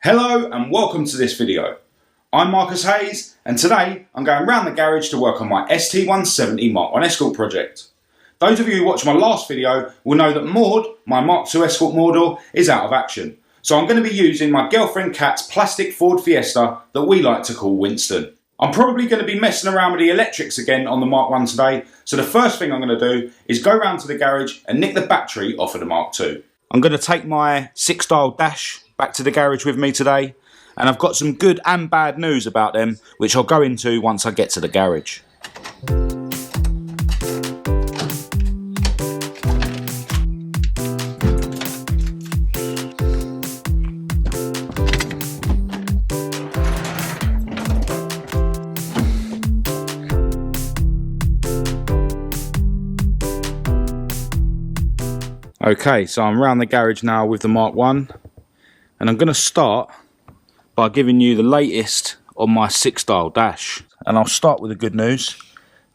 Hello and welcome to this video. I'm Marcus Hayes and today I'm going round the garage to work on my St170 Mk1 Escort project. Those of you who watched my last video will know that Maud, my Mark II Escort model, is out of action. So I'm going to be using my girlfriend Kat's plastic Ford Fiesta that we like to call Winston. I'm probably going to be messing around with the electrics again on the Mark I today, so the first thing I'm going to do is go round to the garage and nick the battery off of the Mark II. I'm going to take my 6-style dash back to the garage with me today, and I've got some good and bad news about them which I'll go into once I get to the garage. Okay, so I'm around the garage now with the Mark I, and I'm going to start by giving you the latest on my 6-style dash. And I'll start with the good news.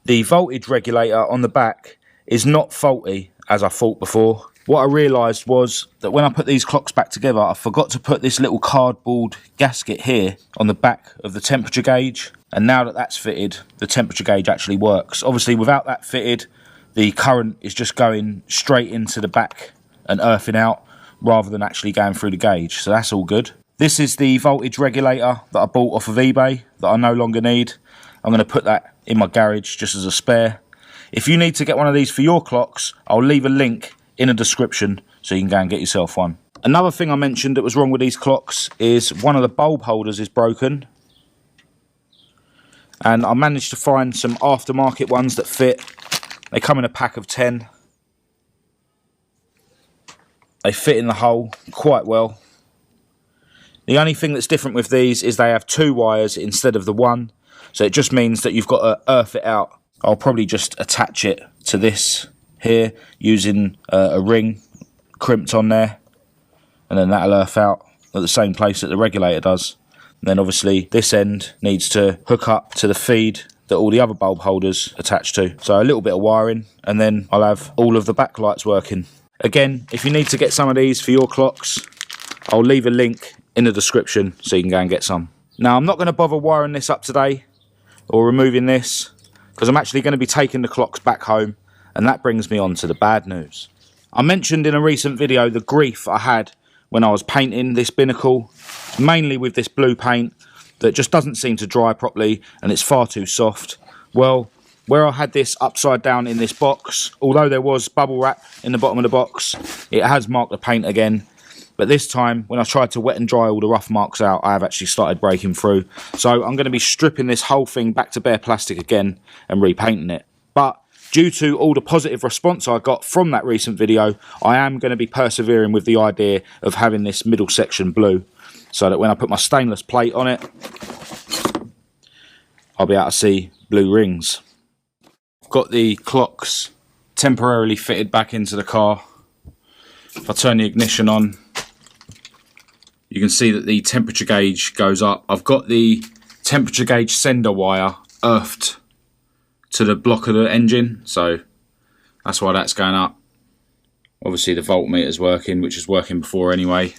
The voltage regulator on the back is not faulty as I thought before. What I realised was that when I put these clocks back together, I forgot to put this little cardboard gasket here on the back of the temperature gauge. And now that that's fitted, the temperature gauge actually works. Obviously without that fitted, the current is just going straight into the back and earthing out rather than actually going through the gauge, so that's all good. This is the voltage regulator that I bought off of eBay that I no longer need. I'm going to put that in my garage just as a spare. If you need to get one of these for your clocks, I'll leave a link in the description so you can go and get yourself one. Another thing I mentioned that was wrong with these clocks is one of the bulb holders is broken. And I managed to find some aftermarket ones that fit. They come in a pack of 10. They fit in the hole quite well. The only thing that's different with these is they have 2 wires instead of the 1. So it just means that you've got to earth it out. I'll probably just attach it to this here using a ring crimped on there. And then that'll earth out at the same place that the regulator does. And then obviously this end needs to hook up to the feed that all the other bulb holders attach to. So a little bit of wiring and then I'll have all of the backlights working. Again, if you need to get some of these for your clocks, I'll leave a link in the description so you can go and get some. Now I'm not going to bother wiring this up today or removing this because I'm actually going to be taking the clocks back home, and that brings me on to the bad news. I mentioned in a recent video the grief I had when I was painting this binnacle, mainly with this blue paint that just doesn't seem to dry properly and it's far too soft. Well, where I had this upside down in this box, although there was bubble wrap in the bottom of the box, it has marked the paint again. But this time, when I tried to wet and dry all the rough marks out, I have actually started breaking through. So I'm going to be stripping this whole thing back to bare plastic again and repainting it. But due to all the positive response I got from that recent video, I am going to be persevering with the idea of having this middle section blue, so that when I put my stainless plate on it, I'll be able to see blue rings. I've got the clocks temporarily fitted back into the car. If I turn the ignition on, you can see that the temperature gauge goes up. I've got the temperature gauge sender wire earthed to the block of the engine, so that's why that's going up. Obviously the voltmeter's working, which is working before anyway.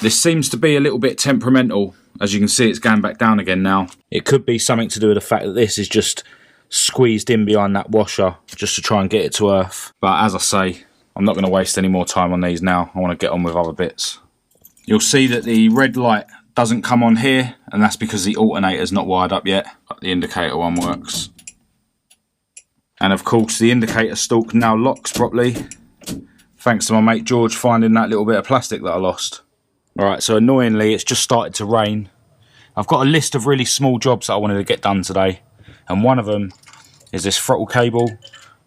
This seems to be a little bit temperamental. As you can see, it's going back down again now. It could be something to do with the fact that this is just squeezed in behind that washer just to try and get it to earth. But as I say, I'm not going to waste any more time on these now. I want to get on with other bits. You'll see that the red light doesn't come on here, and that's because the alternator's not wired up yet, but the indicator one works. And of course the indicator stalk now locks properly, thanks to my mate George finding that little bit of plastic that I lost. Alright, so annoyingly it's just started to rain. I've got a list of really small jobs that I wanted to get done today, and one of them is this throttle cable.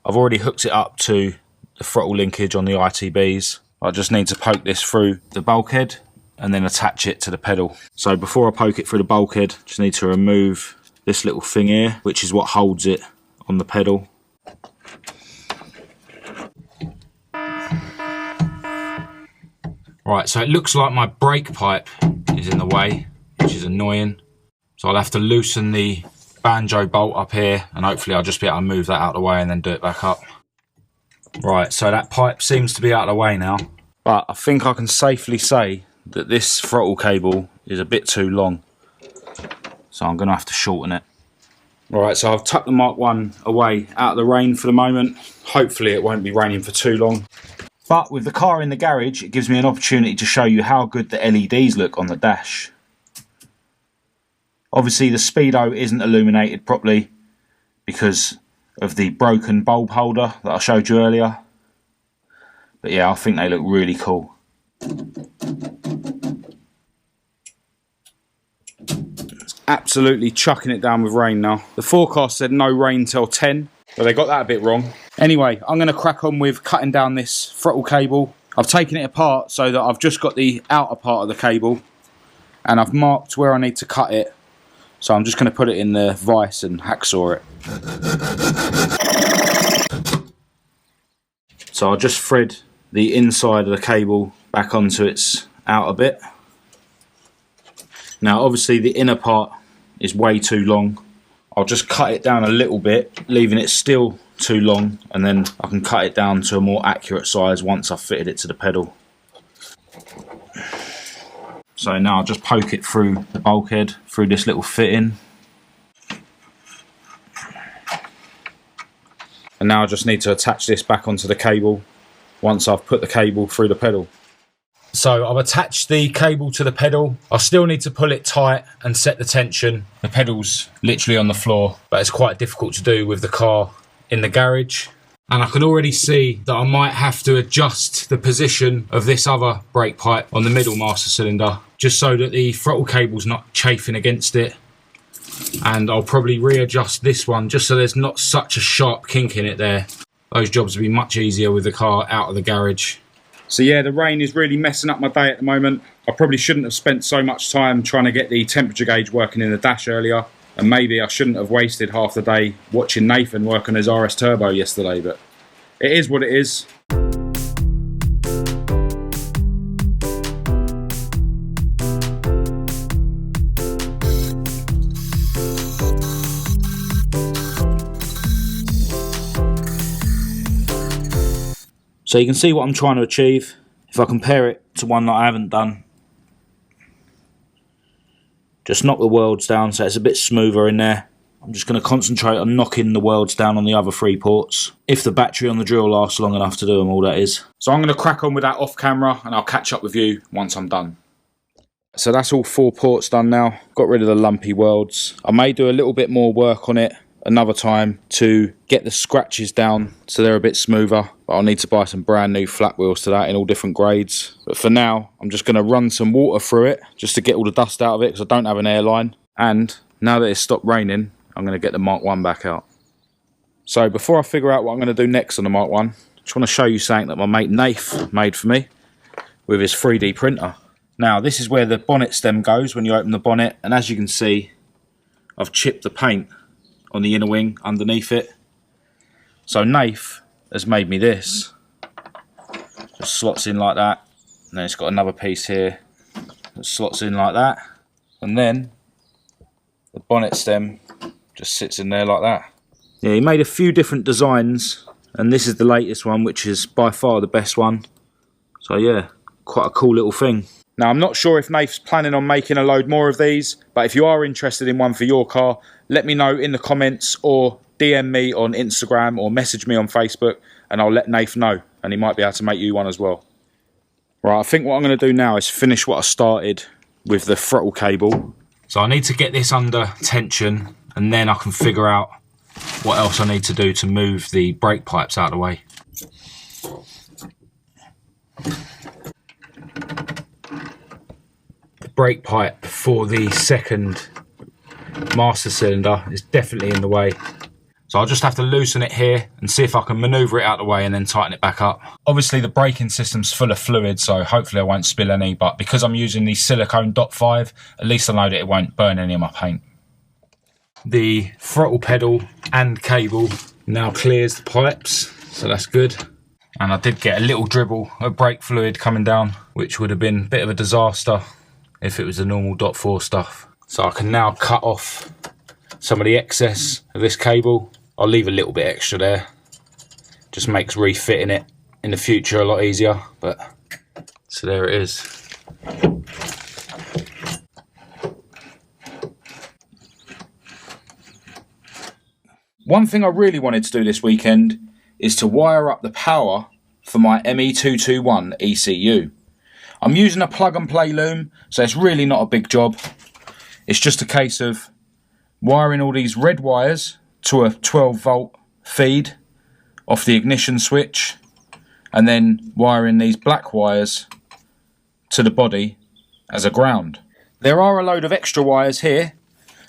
I've already hooked it up to the throttle linkage on the ITBs. I just need to poke this through the bulkhead and then attach it to the pedal. So before I poke it through the bulkhead, just need to remove this little thing here, which is what holds it on the pedal. Right, so it looks like my brake pipe is in the way, which is annoying. So I'll have to loosen the banjo bolt up here, and hopefully I'll just be able to move that out of the way and then do it back up. Right, so that pipe seems to be out of the way now, but I think I can safely say that this throttle cable is a bit too long. So I'm going to have to shorten it. Right, so I've tucked the Mark 1 away out of the rain for the moment. Hopefully it won't be raining for too long. But with the car in the garage, it gives me an opportunity to show you how good the LEDs look on the dash. Obviously the speedo isn't illuminated properly because of the broken bulb holder that I showed you earlier. But yeah, I think they look really cool. It's absolutely chucking it down with rain now. The forecast said no rain till 10, but they got that a bit wrong. Anyway, I'm going to crack on with cutting down this throttle cable. I've taken it apart so that I've just got the outer part of the cable and I've marked where I need to cut it. So I'm just going to put it in the vise and hacksaw it. So I'll just thread the inside of the cable back onto its outer bit. Now obviously the inner part is way too long. I'll just cut it down a little bit, leaving it still too long, and then I can cut it down to a more accurate size once I've fitted it to the pedal. So now I'll just poke it through the bulkhead, through this little fitting. And now I just need to attach this back onto the cable once I've put the cable through the pedal. So I've attached the cable to the pedal. I still need to pull it tight and set the tension. The pedal's literally on the floor, but it's quite difficult to do with the car in the garage. And I can already see that I might have to adjust the position of this other brake pipe on the middle master cylinder, just so that the throttle cable's not chafing against it. And I'll probably readjust this one just so there's not such a sharp kink in it there. Those jobs will be much easier with the car out of the garage. So yeah, the rain is really messing up my day at the moment. I probably shouldn't have spent so much time trying to get the temperature gauge working in the dash earlier. And maybe I shouldn't have wasted half the day watching Nathan work on his RS Turbo yesterday, but it is what it is. So you can see what I'm trying to achieve. If I compare it to one that I haven't done, just knock the welds down so it's a bit smoother in there. I'm just going to concentrate on knocking the welds down on the other 3 ports, if the battery on the drill lasts long enough to do them all, that is. So I'm going to crack on with that off camera and I'll catch up with you once I'm done. So that's all 4 ports done now. Got rid of the lumpy welds. I may do a little bit more work on it another time to get the scratches down so they're a bit smoother, but I'll need to buy some brand new flat wheels to that in all different grades. But for now, I'm just going to run some water through it just to get all the dust out of it because I don't have an airline. And now that it's stopped raining, I'm going to get the Mark 1 back out. So before I figure out what I'm going to do next on the Mark 1, I just want to show you something that my mate NATH made for me with his 3D printer. Now this is where the bonnet stem goes when you open the bonnet, and as you can see, I've chipped the paint on the inner wing underneath it. So NATH has made me this. Just slots in like that, and then it's got another piece here that slots in like that, and then the bonnet stem just sits in there like that. Yeah, he made a few different designs, and this is the latest one, which is by far the best one. So yeah, quite a cool little thing. Now I'm not sure if NATH's planning on making a load more of these, but if you are interested in one for your car, let me know in the comments or DM me on Instagram or message me on Facebook and I'll let NATH know, and he might be able to make you one as well. Right, I think what I'm going to do now is finish what I started with the throttle cable. So I need to get this under tension and then I can figure out what else I need to do to move the brake pipes out of the way. The brake pipe for the second master cylinder is definitely in the way. So I'll just have to loosen it here and see if I can manoeuvre it out of the way and then tighten it back up. Obviously the braking system's full of fluid, so hopefully I won't spill any, but because I'm using the silicone .5, at least I know that it won't burn any of my paint. The throttle pedal and cable now clears the pipes, so that's good. And I did get a little dribble of brake fluid coming down, which would have been a bit of a disaster if it was the normal .4 stuff. So I can now cut off some of the excess of this cable. I'll leave a little bit extra there. Just makes refitting it in the future a lot easier, but so there it is. One thing I really wanted to do this weekend is to wire up the power for my ME221 ECU. I'm using a plug and play loom, so it's really not a big job. It's just a case of wiring all these red wires to a 12 volt feed off the ignition switch, and then wiring these black wires to the body as a ground. There are a load of extra wires here,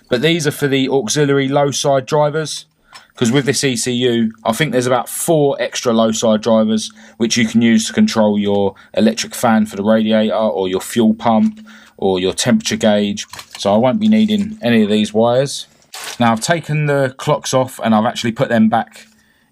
but these are for the auxiliary low side drivers, because with this ECU I think there's about 4 extra low side drivers which you can use to control your electric fan for the radiator, or your fuel pump, or your temperature gauge, so I won't be needing any of these wires. Now I've taken the clocks off and I've actually put them back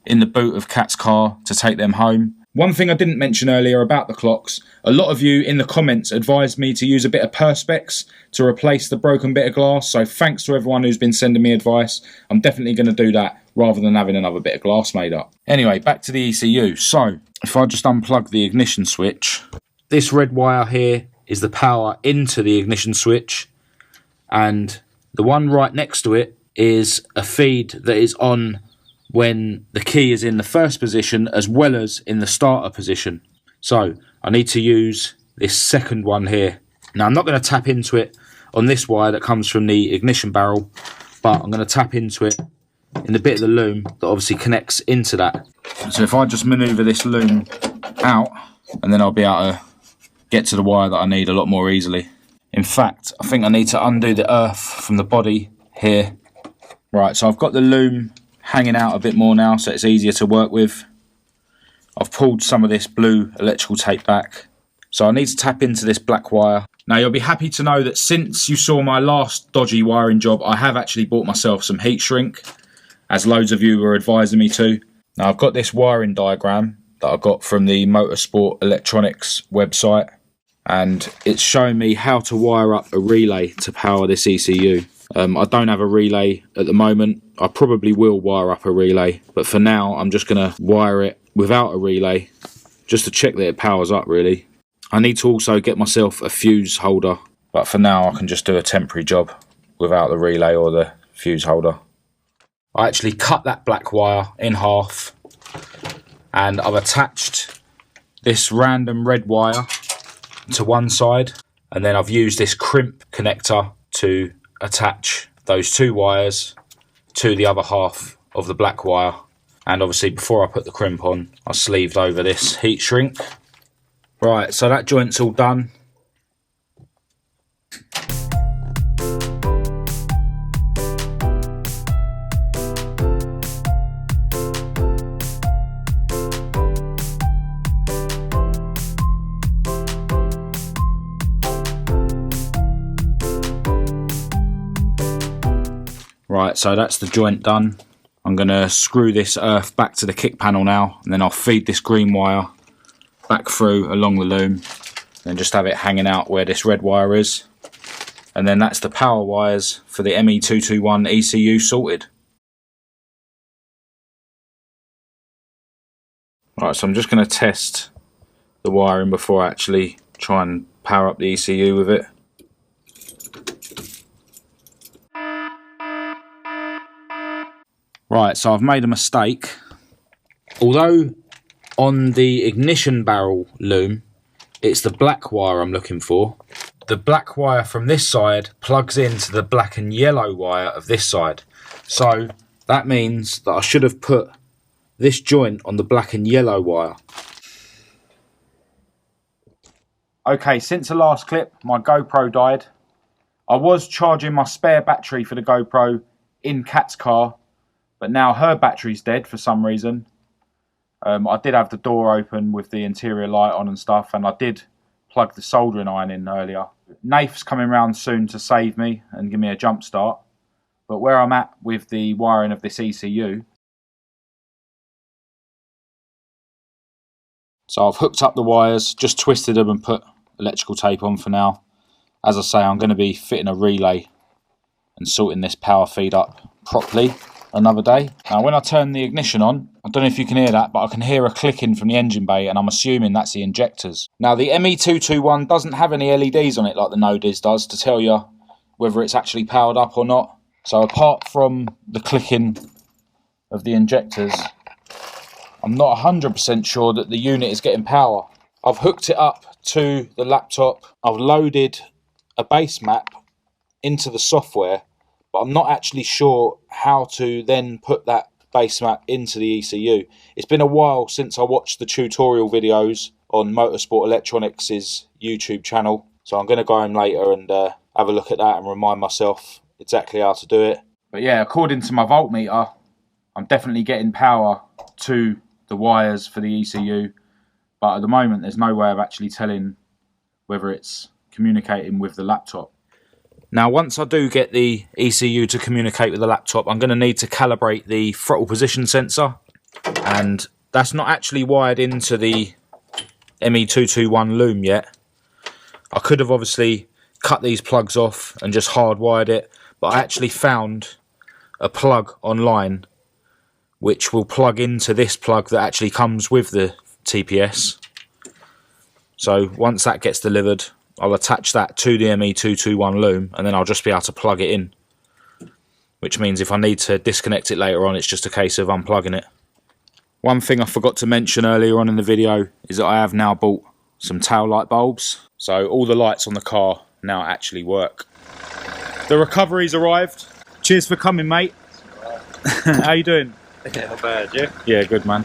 in the boot of Kat's car to take them home. One thing I didn't mention earlier about the clocks, a lot of you in the comments advised me to use a bit of Perspex to replace the broken bit of glass, so thanks to everyone who's been sending me advice. I'm definitely going to do that rather than having another bit of glass made up. Anyway, back to the ECU. So if I just unplug the ignition switch, this red wire here is the power into the ignition switch, and the one right next to it is a feed that is on when the key is in the first position as well as in the starter position. So I need to use this second one here. Now I'm not going to tap into it on this wire that comes from the ignition barrel, but I'm going to tap into it in the bit of the loom that obviously connects into that. So if I just manoeuvre this loom out, and then I'll be able to get to the wire that I need a lot more easily. In fact, I think I need to undo the earth from the body here. Right, so I've got the loom hanging out a bit more now, so it's easier to work with. I've pulled some of this blue electrical tape back, so I need to tap into this black wire. Now you'll be happy to know that since you saw my last dodgy wiring job, I have actually bought myself some heat shrink, as loads of you were advising me to. Now I've got this wiring diagram that I got from the Motorsport Electronics website, and it's showing me how to wire up a relay to power this ECU. I don't have a relay at the moment. I probably will wire up a relay, but for now I'm just going to wire it without a relay just to check that it powers up really. I need to also get myself a fuse holder, but for now I can just do a temporary job without the relay or the fuse holder. I actually cut that black wire in half, and I've attached this random red wire to one side, and then I've used this crimp connector to attach those 2 wires to the other half of the black wire. And obviously before I put the crimp on, I sleeved over this heat shrink. Right, so that joint's all done. Right, so that's the joint done. I'm going to screw this earth back to the kick panel now, and then I'll feed this green wire back through along the loom, and just have it hanging out where this red wire is. And then that's the power wires for the ME221 ECU sorted. Right, so I'm just going to test the wiring before I actually try and power up the ECU with it. Right, so I've made a mistake. Although on the ignition barrel loom, it's the black wire I'm looking for, the black wire from this side plugs into the black and yellow wire of this side. So that means that I should have put this joint on the black and yellow wire. Okay, since the last clip, my GoPro died. I was charging my spare battery for the GoPro in Kat's car, but now her battery's dead for some reason. I did have the door open with the interior light on and stuff, and I did plug the soldering iron in earlier. NATH's coming round soon to save me and give me a jump start, but where I'm at with the wiring of this ECU, so I've hooked up the wires, just twisted them and put electrical tape on for now. As I say, I'm going to be fitting a relay and sorting this power feed up properly another day. Now when I turn the ignition on, I don't know if you can hear that, but I can hear a clicking from the engine bay, and I'm assuming that's the injectors. Now the ME221 doesn't have any LEDs on it like the NODGY does to tell you whether it's actually powered up or not. So apart from the clicking of the injectors, I'm not 100% sure that the unit is getting power. I've hooked it up to the laptop. I've loaded a base map into the software, but I'm not actually sure how to then put that base map into the ECU. It's been a while since I watched the tutorial videos on Motorsport Electronics' YouTube channel, so I'm going to go home later and have a look at that and remind myself exactly how to do it. But yeah, according to my voltmeter, I'm definitely getting power to the wires for the ECU, but at the moment there's no way of actually telling whether it's communicating with the laptop. Now, once I do get the ECU to communicate with the laptop, I'm going to need to calibrate the throttle position sensor, and that's not actually wired into the ME221 loom yet. I could have obviously cut these plugs off and just hardwired it, but I actually found a plug online which will plug into this plug that actually comes with the TPS. So once that gets delivered, I'll attach that to the ME221 loom, and then I'll just be able to plug it in, which means if I need to disconnect it later on, it's just a case of unplugging it. One thing I forgot to mention earlier on in the video is that I have now bought some tail light bulbs, so all the lights on the car now actually work. The recovery's arrived. Cheers for coming, mate. How you doing? Yeah, not bad, yeah? Yeah, good, man.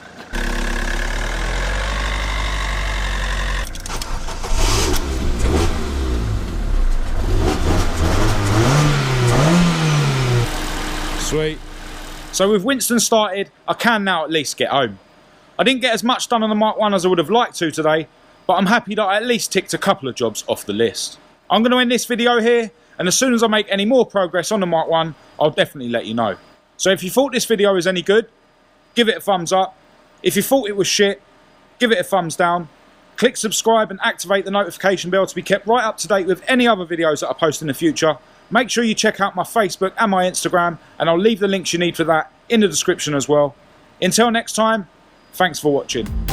Sweet. So with WINSTON started, I can now at least get home. I didn't get as much done on the Mark 1 as I would have liked to today, but I'm happy that I at least ticked a couple of jobs off the list. I'm going to end this video here, and as soon as I make any more progress on the Mark 1, I'll definitely let you know. So if you thought this video was any good, give it a thumbs up. If you thought it was shit, give it a thumbs down. Click subscribe and activate the notification bell to be kept right up to date with any other videos that I post in the future. Make sure you check out my Facebook and my Instagram, and I'll leave the links you need for that in the description as well. Until next time, thanks for watching.